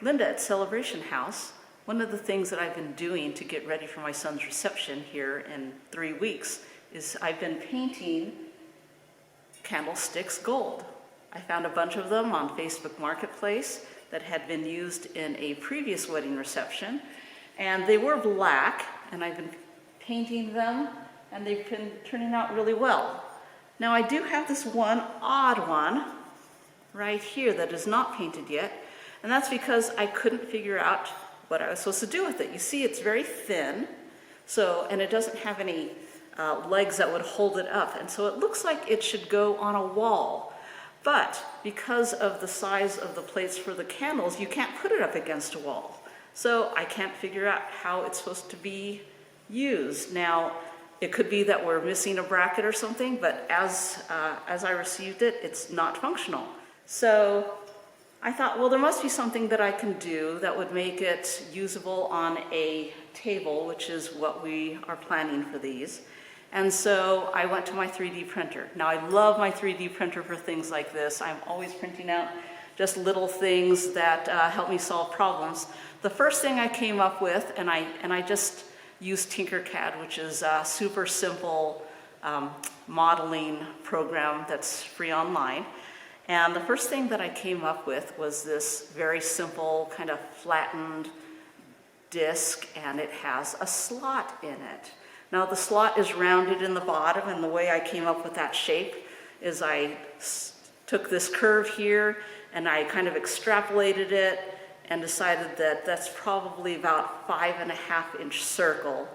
Linda at Celebration House, one of the things that I've been doing to get ready for my son's reception here in 3 weeks is I've been painting candlesticks gold. I found a bunch of them on Facebook Marketplace that had been used in a previous wedding reception, and they were black, and I've been painting them, and they've been turning out really well. Now I do have this one odd one right here that is not painted yet, and that's because I couldn't figure out what I was supposed to do with it. You see, it's very thin, and it doesn't have any legs that would hold it up, and so it looks like it should go on a wall. But because of the size of the plates for the candles, you can't put it up against a wall. So I can't figure out how it's supposed to be used. Now, it could be that we're missing a bracket or something, but as I received it, it's not functional. So I thought, well, there must be something that I can do that would make it usable on a table, which is what we are planning for these. And so I went to my 3D printer. Now I love my 3D printer for things like this. I'm always printing out just little things that help me solve problems. The first thing I came up with, and I just used Tinkercad, which is a super simple modeling program that's free online. And the first thing that I came up with was this very simple kind of flattened disc, and it has a slot in it. Now the slot is rounded in the bottom, and the way I came up with that shape is I took this curve here and I kind of extrapolated it and decided that that's probably about 5.5 inch circle.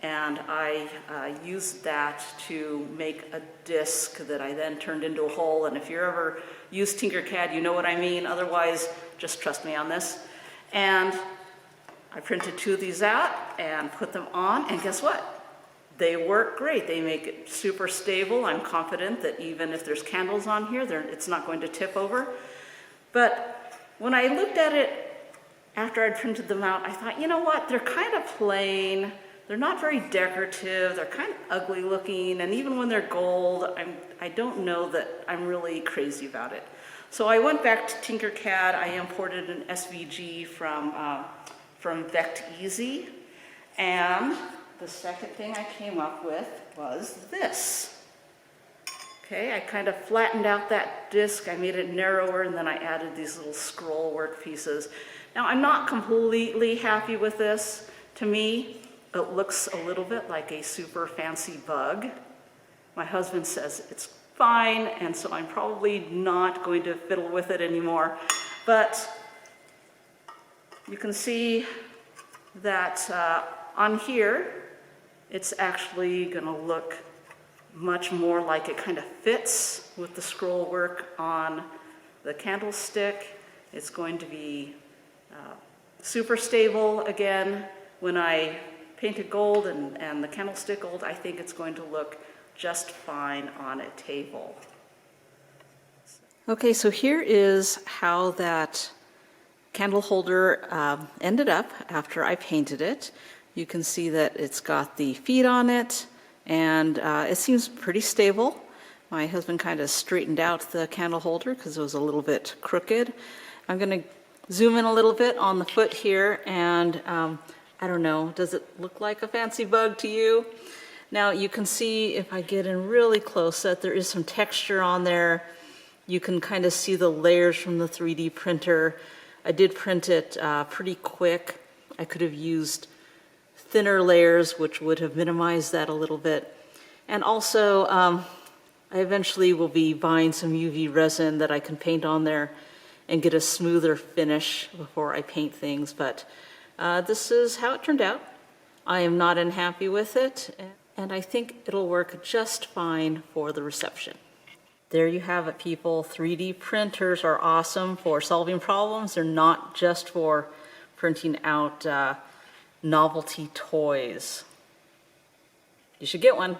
And I used that to make a disc that I then turned into a hole. And if you're ever used Tinkercad, you know what I mean. Otherwise, just trust me on this. And I printed 2 of these out and put them on, and guess what? They work great. They make it super stable. I'm confident that even if there's candles on here, it's not going to tip over. But when I looked at it after I'd printed them out, I thought, you know what? They're kind of plain. They're not very decorative. They're kind of ugly looking. And even when they're gold, I don't know that I'm really crazy about it. So I went back to Tinkercad. I imported an SVG from Vect Easy. And the second thing I came up with was this. Okay, I kind of flattened out that disc, I made it narrower, and then I added these little scroll work pieces. Now I'm not completely happy with this. To me, it looks a little bit like a super fancy bug. My husband says it's fine, and so I'm probably not going to fiddle with it anymore. But you can see that on here, it's actually going to look much more like it kind of fits with the scroll work on the candlestick. It's going to be super stable. Again, when I paint it gold and the candlestick gold, I think it's going to look just fine on a table. Okay, so here is how that candle holder ended up after I painted it. You can see that it's got the feet on it, and it seems pretty stable. My husband kind of straightened out the candle holder because it was a little bit crooked. I'm going to zoom in a little bit on the foot here, and I don't know, does it look like a fancy bug to you? Now you can see, if I get in really close, that there is some texture on there. You can kind of see the layers from the 3D printer. I did print it pretty quick. I could have used thinner layers, which would have minimized that a little bit. And also, I eventually will be buying some UV resin that I can paint on there and get a smoother finish before I paint things. But this is how it turned out. I am not unhappy with it, and I think it'll work just fine for the reception. There you have it, people. 3D printers are awesome for solving problems. They're not just for printing out novelty toys. You should get one.